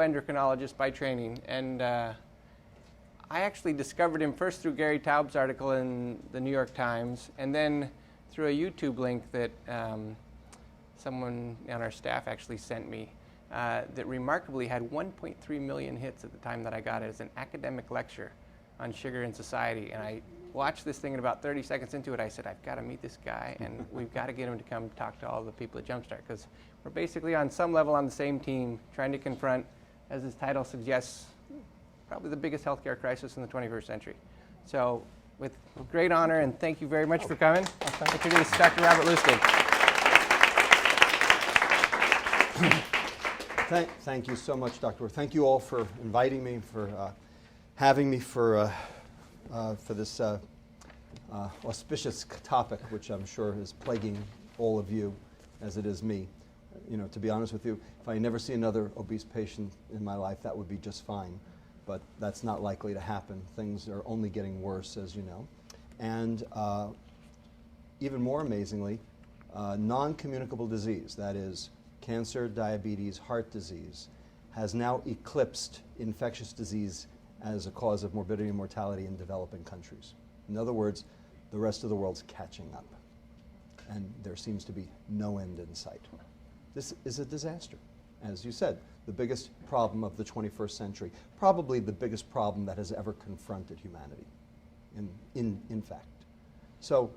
bioendocrinologist by training, and I actually discovered him first through Gary Taub's article in the New York Times, and then through a YouTube link that someone on our staff actually sent me that remarkably had 1.3 million hits at the time that I got it as an academic lecture on sugar in society. And I watched this thing, and about 30 seconds into it, I said, I've got to meet this guy, and we've got to get him to come talk to all the people at Jumpstart, because we're basically on some level on the same team, trying to confront, as his title suggests, probably the biggest healthcare crisis in the 21st century. So with great honor, and thank you very much for coming, I'll introduce Dr. Robert Lustig. Thank you so much, Dr. Thank you all for inviting me, for having me for this auspicious topic, which I'm sure is plaguing all of you as it is me. You know, to be honest with you, if I never see another obese patient in my life, that would be just fine. But that's not likely to happen. Things are only getting worse, as you know. And even more amazingly, non-communicable disease, that is, cancer, diabetes, heart disease, has now eclipsed infectious disease as a cause of morbidity and mortality in developing countries. In other words, the rest of the world's catching up, and there seems to be no end in sight. This is a disaster. As you said, the biggest problem of the 21st century, probably the biggest problem that has ever confronted humanity, in fact. So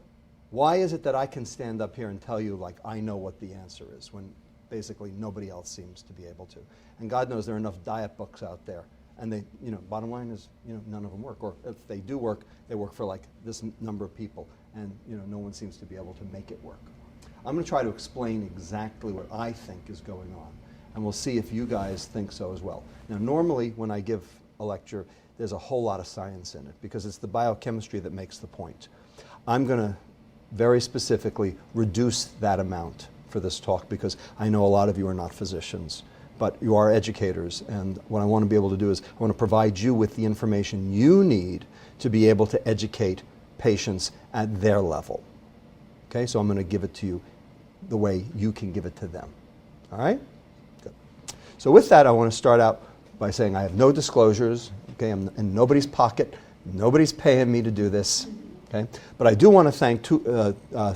why is it that I can stand up here and tell you like I know what the answer is when basically nobody else seems to be able to? And God knows there are enough diet books out there, and they, you know, bottom line is, you know, none of them work. Or if they do work, they work for like this number of people, and you know, no one seems to be able to make it work. I'm going to try to explain exactly what I think is going on, and we'll see if you guys think so as well. Now, normally when I give a lecture, there's a whole lot of science in it because it's the biochemistry that makes the point. I'm going to very specifically reduce that amount for this talk because I know a lot of you are not physicians, but you are educators, and what I want to be able to do is I want to provide you with the information you need to be able to educate patients at their level. Okay, so I'm going to give it to you the way you can give it to them. All right? Good. So with that, I want to start out by saying I have no disclosures. Okay, I'm in nobody's pocket. Nobody's paying me to do this. Okay, but I do want to thank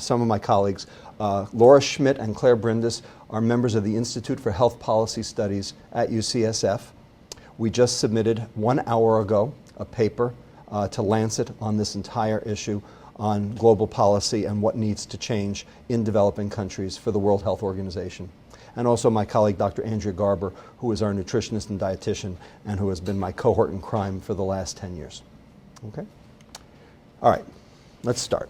some of my colleagues. Laura Schmidt and Claire Brindis are members of the Institute for Health Policy Studies at UCSF. We just submitted 1 hour ago a paper to Lancet on this entire issue on global policy and what needs to change in developing countries for the World Health Organization. And also my colleague, Dr. Andrea Garber, who is our nutritionist and dietitian and who has been my cohort in crime for the last 10 years. Okay? All right, let's start.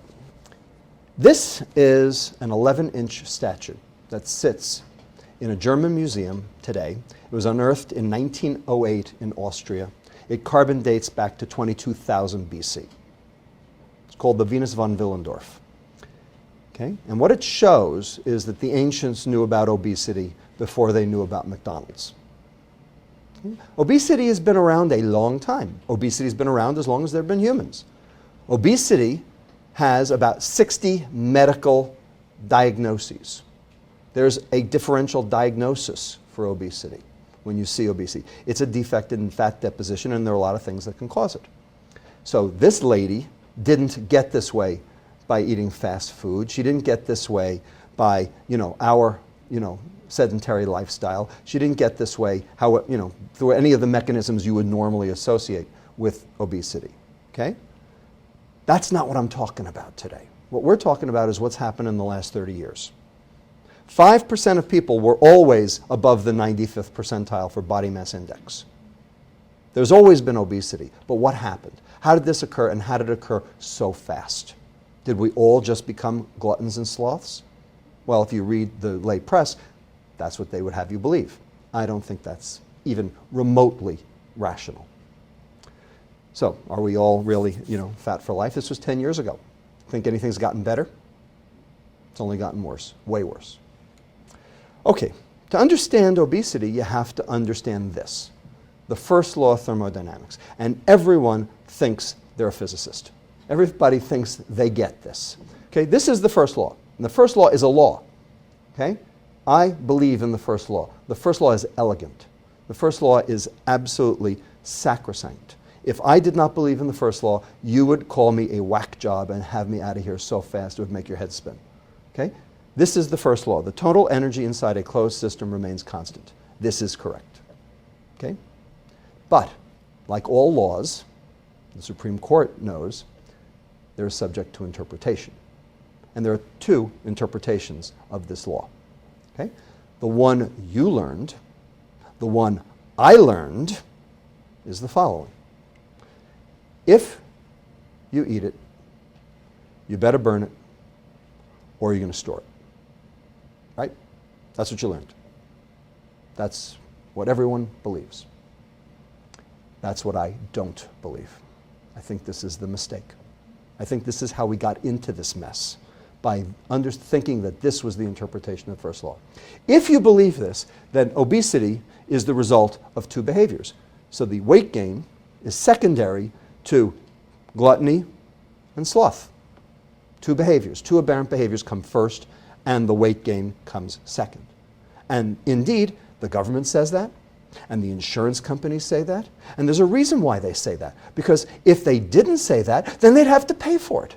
This is an 11-inch statue that sits in a German museum today. It was unearthed in 1908 in Austria. It carbon dates back to 22,000 BC. It's called the Venus von Willendorf. Okay? And what it shows is that the ancients knew about obesity before they knew about McDonald's. Okay? Obesity has been around a long time. Obesity has been around as long as there have been humans. Obesity has about 60 medical diagnoses. There's a differential diagnosis for obesity when you see obesity. It's a defect in fat deposition, and there are a lot of things that can cause it. So this lady didn't get this way by eating fast food. She didn't get this way by, our, sedentary lifestyle. She didn't get this way, through any of the mechanisms you would normally associate with obesity. Okay? That's not what I'm talking about today. What we're talking about is what's happened in the last 30 years. 5% of people were always above the 95th percentile for body mass index. There's always been obesity, but what happened? How did this occur, and how did it occur so fast? Did we all just become gluttons and sloths? Well, if you read the lay press, that's what they would have you believe. I don't think that's even remotely rational. So, are we all really, fat for life? This was 10 years ago. Think anything's gotten better? It's only gotten worse, way worse. Okay, to understand obesity, you have to understand this, the first law of thermodynamics. And everyone thinks they're a physicist. Everybody thinks they get this. Okay, this is the first law. And the first law is a law. Okay? I believe in the first law. The first law is elegant. The first law is absolutely sacrosanct. If I did not believe in the first law, you would call me a whack job and have me out of here so fast it would make your head spin. Okay? This is the first law. The total energy inside a closed system remains constant. This is correct. Okay? But, like all laws, the Supreme Court knows they're subject to interpretation. And there are two interpretations of this law. Okay? The one you learned, the one I learned, is the following. If you eat it, you better burn it, or you're going to store it. Right? That's what you learned. That's what everyone believes. That's what I don't believe. I think this is the mistake. I think this is how we got into this mess, by thinking that this was the interpretation of the first law. If you believe this, then obesity is the result of two behaviors. So the weight gain is secondary to gluttony and sloth. Two behaviors, two aberrant behaviors come first, and the weight gain comes second. And indeed, the government says that, and the insurance companies say that, and there's a reason why they say that. Because if they didn't say that, then they'd have to pay for it.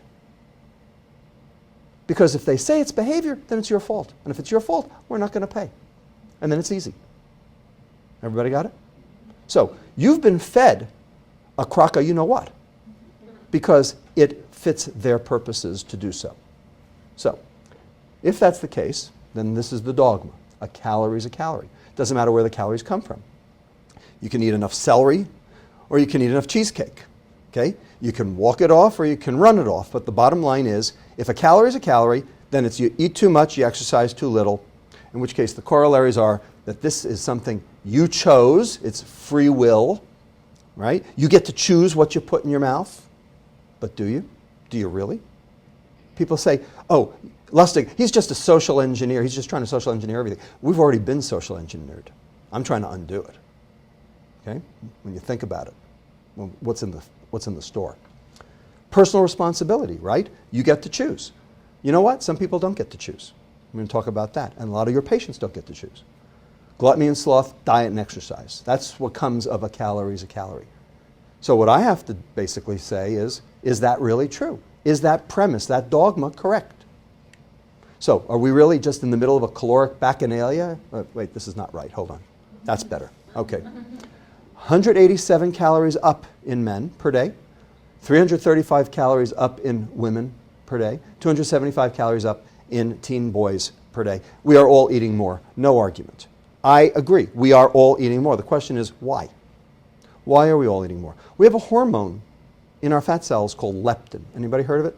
Because if they say it's behavior, then it's your fault. And if it's your fault, we're not going to pay. And then it's easy. Everybody got it? So, you've been fed a crock of you-know-what, because it fits their purposes to do so. So, if that's the case, then this is the dogma. A calorie is a calorie. Doesn't matter where the calories come from. You can eat enough celery, or you can eat enough cheesecake. Okay? You can walk it off, or you can run it off. But the bottom line is, if a calorie is a calorie, then it's you eat too much, you exercise too little, in which case the corollaries are that this is something you chose, it's free will, right? You get to choose what you put in your mouth, but do you? Do you really? People say, oh, Lustig, he's just a social engineer, he's just trying to social engineer everything. We've already been social engineered. I'm trying to undo it. Okay? When you think about it, well, what's in the store? Personal responsibility, right? You get to choose. You know what? Some people don't get to choose. I'm going to talk about that. And a lot of your patients don't get to choose. Gluttony and sloth, diet and exercise. That's what comes of a calorie is a calorie. So what I have to basically say is that really true? Is that premise, that dogma, correct? So are we really just in the middle of a caloric bacchanalia? Wait, this is not right. Hold on. That's better. Okay. 187 calories up in men per day. 335 calories up in women per day. 275 calories up in teen boys per day. We are all eating more. No argument. I agree. We are all eating more. The question is, why? Why are we all eating more? We have a hormone in our fat cells called leptin. Anybody heard of it?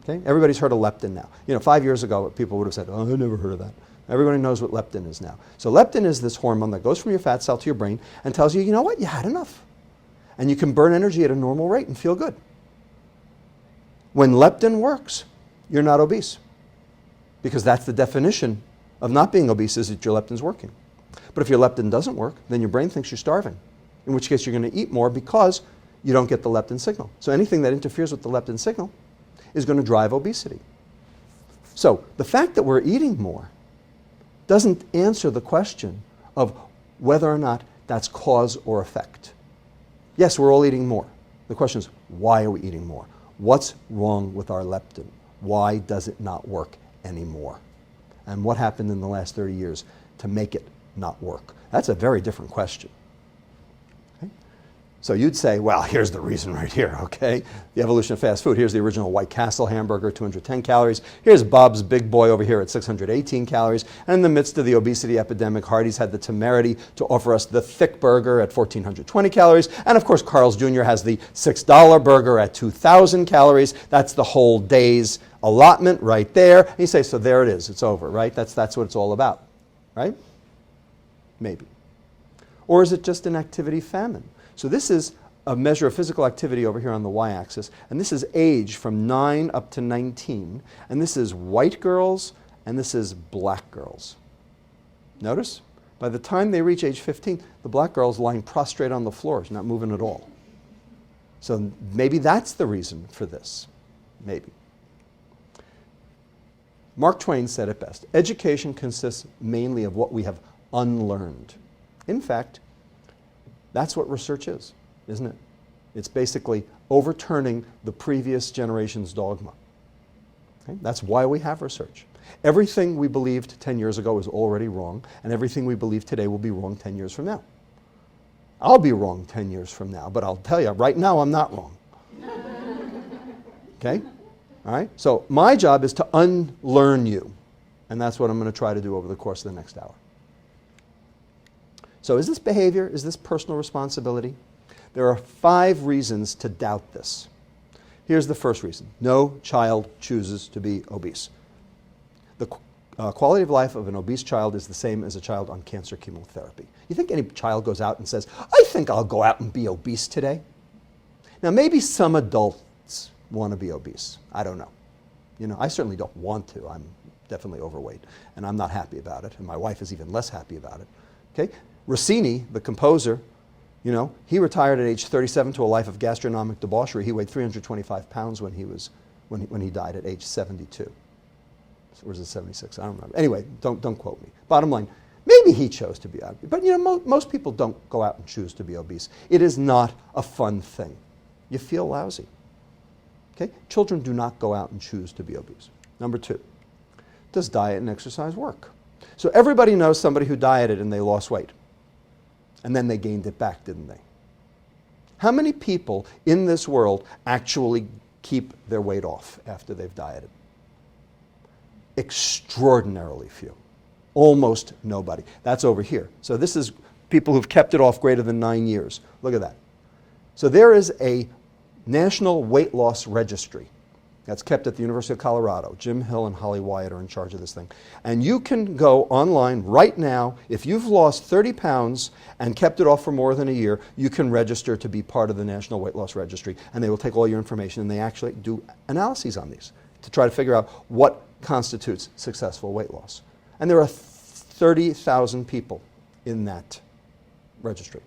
Okay? Everybody's heard of leptin now. 5 years ago, people would have said, oh, I never heard of that. Everybody knows what leptin is now. So leptin is this hormone that goes from your fat cell to your brain and tells you, you know what, you had enough. And you can burn energy at a normal rate and feel good. When leptin works, you're not obese. Because that's the definition of not being obese, is that your leptin's working. But if your leptin doesn't work, then your brain thinks you're starving. In which case you're going to eat more because you don't get the leptin signal. So anything that interferes with the leptin signal is going to drive obesity. So the fact that we're eating more doesn't answer the question of whether or not that's cause or effect. Yes, we're all eating more. The question is, why are we eating more? What's wrong with our leptin? Why does it not work anymore? And what happened in the last 30 years to make it not work? That's a very different question. Okay? So you'd say, well, here's the reason right here, okay? The evolution of fast food. Here's the original White Castle hamburger, 210 calories. Here's Bob's Big Boy over here at 618 calories. And in the midst of the obesity epidemic, Hardee's had the temerity to offer us the thick burger at 1,420 calories. And of course, Carl's Jr. has the $6 burger at 2,000 calories. That's the whole day's allotment right there. And you say, so there it is. It's over, right? That's what it's all about, right? Maybe. Or is it just an activity famine? So this is a measure of physical activity over here on the y-axis, and this is age from 9 up to 19, and this is white girls, and this is black girls. Notice, by the time they reach age 15, the black girl's lying prostrate on the floor. She's not moving at all. So maybe that's the reason for this. Maybe. Mark Twain said it best. Education consists mainly of what we have unlearned. In fact, that's what research is, isn't it? It's basically overturning the previous generation's dogma. Okay? That's why we have research. Everything we believed 10 years ago is already wrong, and everything we believe today will be wrong 10 years from now. I'll be wrong 10 years from now, but I'll tell you, right now I'm not wrong. Okay? All right? So my job is to unlearn you, and that's what I'm going to try to do over the course of the next hour. So is this behavior? Is this personal responsibility? There are 5 reasons to doubt this. Here's the first reason. No child chooses to be obese. The quality of life of an obese child is the same as a child on cancer chemotherapy. You think any child goes out and says, I think I'll go out and be obese today? Now, maybe some adults want to be obese. I don't know. You know, I certainly don't want to. I'm definitely overweight, and I'm not happy about it, and my wife is even less happy about it. Okay? Rossini, the composer, you know, he retired at age 37 to a life of gastronomic debauchery. He weighed 325 pounds when he died at age 72. Or was it 76? I don't remember. Anyway, don't quote me. Bottom line, maybe he chose to be obese. But you know, most people don't go out and choose to be obese. It is not a fun thing. You feel lousy. Okay? Children do not go out and choose to be obese. Number 2, does diet and exercise work? So everybody knows somebody who dieted and they lost weight. And then they gained it back, didn't they? How many people in this world actually keep their weight off after they've dieted? Extraordinarily few. Almost nobody. That's over here. So this is people who've kept it off greater than 9 years. Look at that. So there is a national weight loss registry that's kept at the University of Colorado. Jim Hill and Holly Wyatt are in charge of this thing. And you can go online right now. If you've lost 30 pounds and kept it off for more than a year, you can register to be part of the National Weight Loss Registry. And they will take all your information, and they actually do analyses on these to try to figure out what constitutes successful weight loss. And there are 30,000 people in that registry.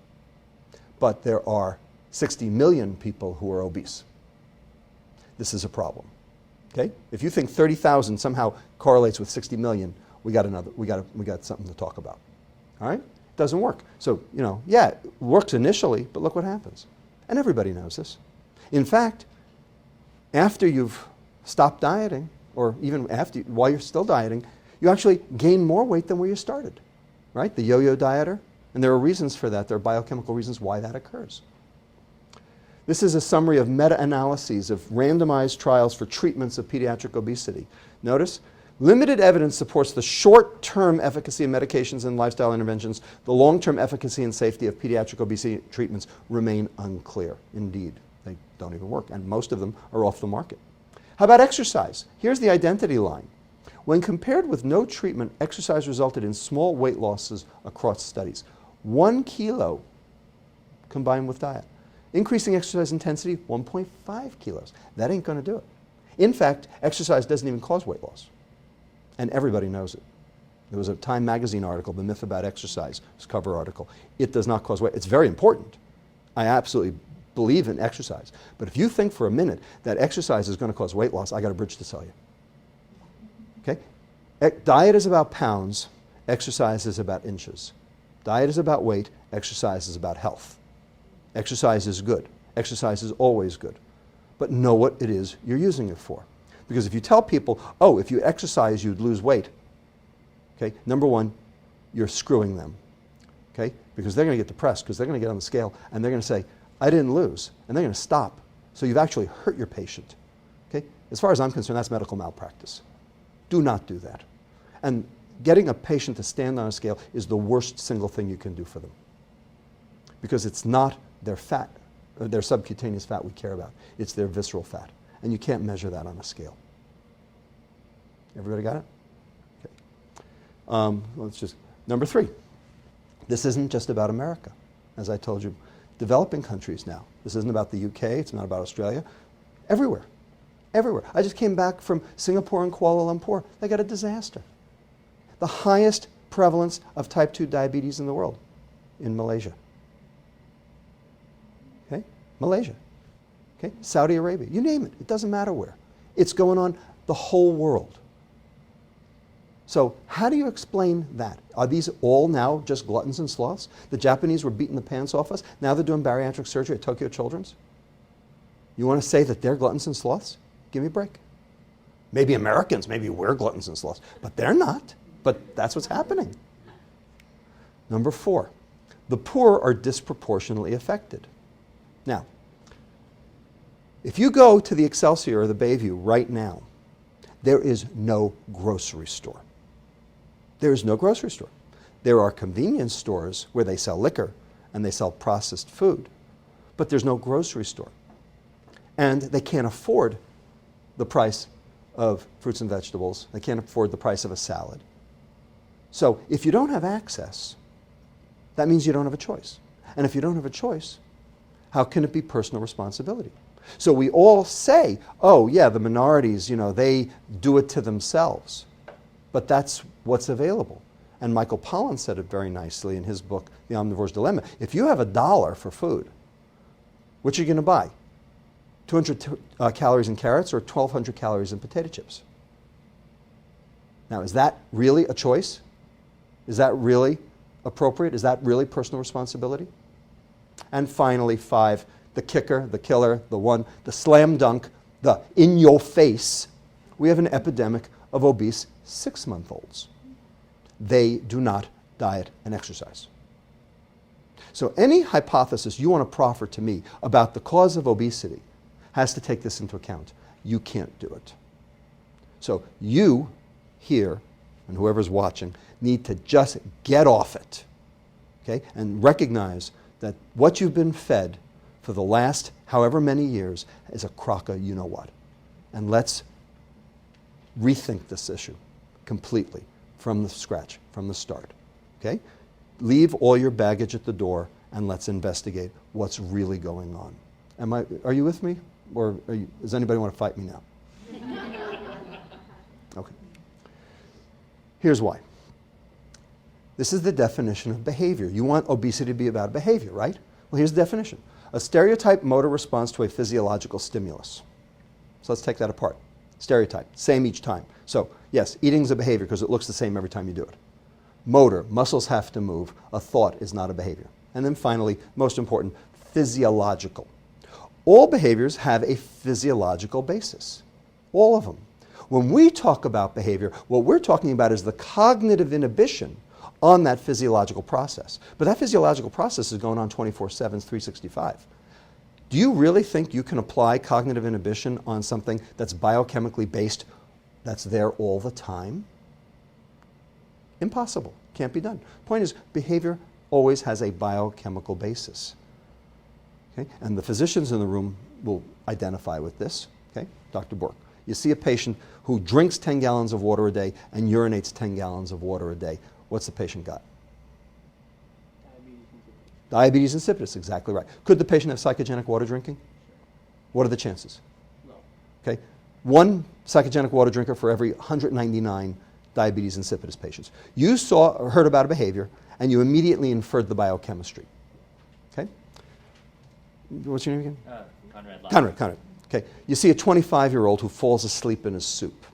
But there are 60 million people who are obese. This is a problem. Okay? If you think 30,000 somehow correlates with 60 million, we got something to talk about. All right? It doesn't work. So, you know, yeah, it works initially, but look what happens. And everybody knows this. In fact, after you've stopped dieting, or even while you're still dieting, you actually gain more weight than where you started. Right? The yo-yo dieter. And there are reasons for that. There are biochemical reasons why that occurs. This is a summary of meta-analyses of randomized trials for treatments of pediatric obesity. Notice, limited evidence supports the short-term efficacy of medications and lifestyle interventions. The long-term efficacy and safety of pediatric obesity treatments remain unclear. Indeed, they don't even work, and most of them are off the market. How about exercise? Here's the identity line. When compared with no treatment, exercise resulted in small weight losses across studies. 1 kilo combined with diet. Increasing exercise intensity, 1.5 kilos. That ain't going to do it. In fact, exercise doesn't even cause weight loss. And everybody knows it. There was a Time magazine article, The Myth About Exercise, this cover article. It does not cause weight. It's very important. I absolutely believe in exercise. But if you think for a minute that exercise is going to cause weight loss, I got a bridge to sell you. Okay? Diet is about pounds. Exercise is about inches. Diet is about weight. Exercise is about health. Exercise is good. Exercise is always good. But know what it is you're using it for. Because if you tell people, oh, if you exercise, you'd lose weight, okay, number one, you're screwing them, okay? Because they're going to get depressed because they're going to get on the scale and they're going to say, I didn't lose, and they're going to stop. So you've actually hurt your patient, okay? As far as I'm concerned, that's medical malpractice. Do not do that. And getting a patient to stand on a scale is the worst single thing you can do for them. Because it's not their fat, or their subcutaneous fat we care about. It's their visceral fat. And you can't measure that on a scale. Everybody got it? Okay. Let's just, number 3. This isn't just about America. As I told you, developing countries now. This isn't about the UK, it's not about Australia. Everywhere. Everywhere. I just came back from Singapore and Kuala Lumpur. They got a disaster. The highest prevalence of type 2 diabetes in the world in Malaysia. Okay? Malaysia. Okay? Saudi Arabia. You name it. It doesn't matter where. It's going on the whole world. So how do you explain that? Are these all now just gluttons and sloths? The Japanese were beating the pants off us. Now they're doing bariatric surgery at Tokyo Children's. You want to say that they're gluttons and sloths? Give me a break. Maybe Americans, maybe we're gluttons and sloths, but they're not. But that's what's happening. Number 4, the poor are disproportionately affected. Now, if you go to the Excelsior or the Bayview right now, there is no grocery store. There is no grocery store. There are convenience stores where they sell liquor and they sell processed food, but there's no grocery store. And they can't afford the price of fruits and vegetables. They can't afford the price of a salad. So if you don't have access, that means you don't have a choice. And if you don't have a choice, how can it be personal responsibility? So we all say, oh yeah, the minorities, they do it to themselves. But that's what's available. And Michael Pollan said it very nicely in his book, The Omnivore's Dilemma. If you have $1 for food, what are you going to buy? 200 calories in carrots or 1,200 calories in potato chips? Now, is that really a choice? Is that really appropriate? Is that really personal responsibility? And finally, 5, the kicker, the killer, the slam dunk, the in your face. We have an epidemic of obese 6-month-olds. They do not diet and exercise. So any hypothesis you want to proffer to me about the cause of obesity has to take this into account. You can't do it. So you here, and whoever's watching, need to just get off it, okay? And recognize that what you've been fed for the last however many years is a crock of you-know-what. And let's rethink this issue completely from the scratch, from the start, okay? Leave all your baggage at the door and let's investigate what's really going on. Are you with me? Or does anybody want to fight me now? Okay. Here's why. This is the definition of behavior. You want obesity to be about behavior, right? Well, here's the definition. A stereotyped motor response to a physiological stimulus. So let's take that apart. Stereotype, same each time. So yes, eating is a behavior because it looks the same every time you do it. Motor, muscles have to move. A thought is not a behavior. And then finally, most important, physiological. All behaviors have a physiological basis. All of them. When we talk about behavior, what we're talking about is the cognitive inhibition on that physiological process. But that physiological process is going on 24/7, 365. Do you really think you can apply cognitive inhibition on something that's biochemically based, that's there all the time? Impossible. Can't be done. Point is, behavior always has a biochemical basis. Okay? And the physicians in the room will identify with this. Okay? Dr. Bork, you see a patient who drinks 10 gallons of water a day and urinates 10 gallons of water a day. What's the patient got? Diabetes insipidus, exactly right. Could the patient have psychogenic water drinking? What are the chances? No. Okay? 1 psychogenic water drinker for every 199 diabetes insipidus patients. You saw or heard about a behavior and you immediately inferred the biochemistry. Okay? What's your name again? Conrad. Okay. You see a 25-year-old who falls asleep in his soup.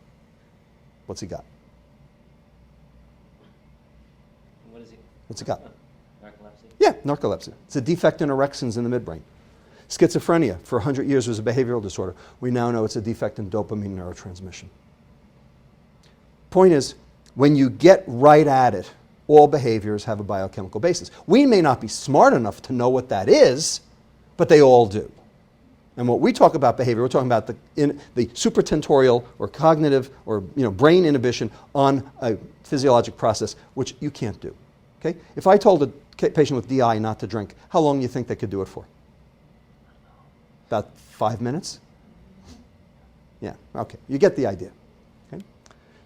What's he got? What is he? What's he got? Narcolepsy? Yeah, narcolepsy. It's a defect in orexins in the midbrain. Schizophrenia, for 100 years, was a behavioral disorder. We now know it's a defect in dopamine neurotransmission. Point is, when you get right at it, all behaviors have a biochemical basis. We may not be smart enough to know what that is, but they all do. And what we talk about behavior, we're talking about the supratentorial or cognitive or brain inhibition on a physiologic process, which you can't do. Okay? If I told a patient with DI not to drink, how long do you think they could do it for? About 5 minutes? Yeah, okay. You get the idea. Okay?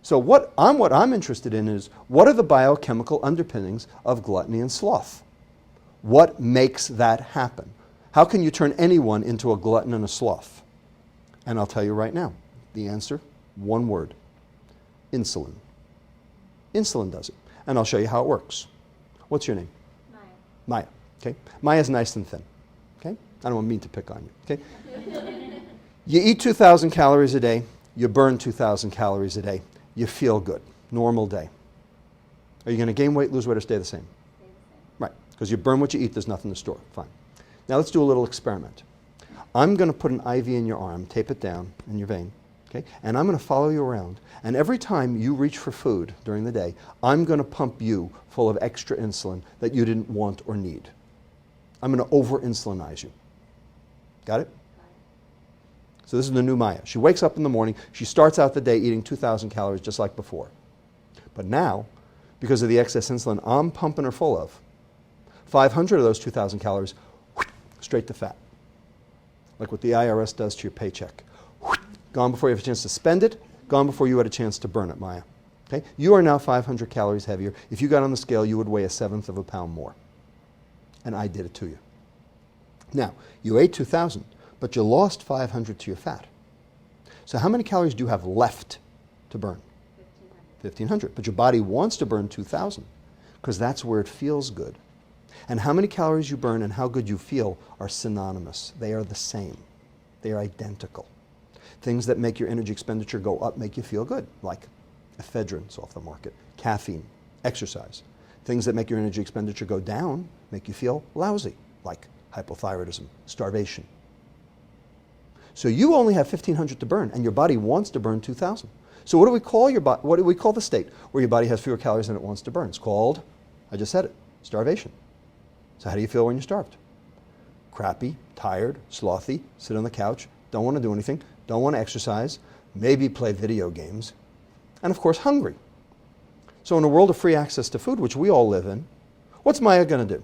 So what I'm interested in is, what are the biochemical underpinnings of gluttony and sloth? What makes that happen? How can you turn anyone into a glutton and a sloth? And I'll tell you right now, the answer, one word: insulin. Insulin does it. And I'll show you how it works. What's your name? Maya. Okay? Maya's nice and thin. Okay? I don't mean to pick on you. Okay? You eat 2,000 calories a day, you burn 2,000 calories a day, you feel good. Normal day. Are you going to gain weight, lose weight, or stay the same? Stay the same. Right, because you burn what you eat, there's nothing to store. Fine. Now let's do a little experiment. I'm going to put an IV in your arm, tape it down in your vein, okay? And I'm going to follow you around. And every time you reach for food during the day, I'm going to pump you full of extra insulin that you didn't want or need. I'm going to over-insulinize you. Got it? So this is the new Maya. She wakes up in the morning. She starts out the day eating 2,000 calories just like before. But now, because of the excess insulin I'm pumping her full of, 500 of those 2,000 calories straight to fat. Like what the IRS does to your paycheck. Gone before you have a chance to spend it, gone before you had a chance to burn it, Maya. Okay? You are now 500 calories heavier. If you got on the scale, you would weigh 1/7 of a pound more. And I did it to you. Now, you ate 2,000, but you lost 500 to your fat. So how many calories do you have left to burn? 1,500. But your body wants to burn 2,000 because that's where it feels good. And how many calories you burn and how good you feel are synonymous. They are the same. They are identical. Things that make your energy expenditure go up make you feel good, like ephedrine's off the market, caffeine, exercise. Things that make your energy expenditure go down make you feel lousy, like hypothyroidism, starvation. So you only have 1,500 to burn, and your body wants to burn 2,000. So what do we call your body? What do we call the state where your body has fewer calories than it wants to burn? It's called, I just said it, starvation. So how do you feel when you're starved? Crappy, tired, slothy, sit on the couch, don't want to do anything, don't want to exercise, maybe play video games, and of course hungry. So in a world of free access to food, which we all live in, what's Maya going to do?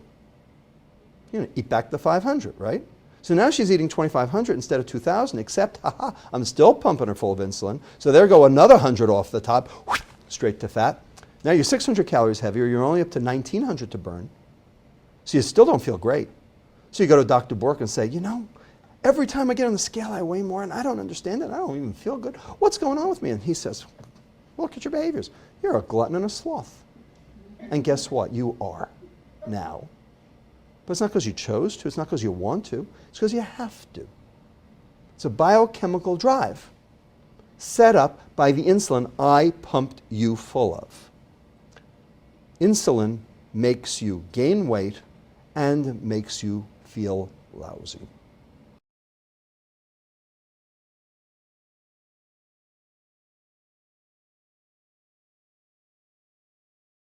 You know, eat back the 500, right? So now she's eating 2,500 instead of 2,000, except, haha, I'm still pumping her full of insulin. So there go another 100 off the top, straight to fat. Now you're 600 calories heavier, you're only up to 1,900 to burn. So you still don't feel great. So you go to Dr. Bork and say, you know, every time I get on the scale I weigh more and I don't understand it, I don't even feel good. What's going on with me? And he says, look at your behaviors. You're a glutton and a sloth. And guess what? You are now. But it's not because you chose to, it's not because you want to, it's because you have to. It's a biochemical drive set up by the insulin I pumped you full of. Insulin makes you gain weight and makes you feel lousy.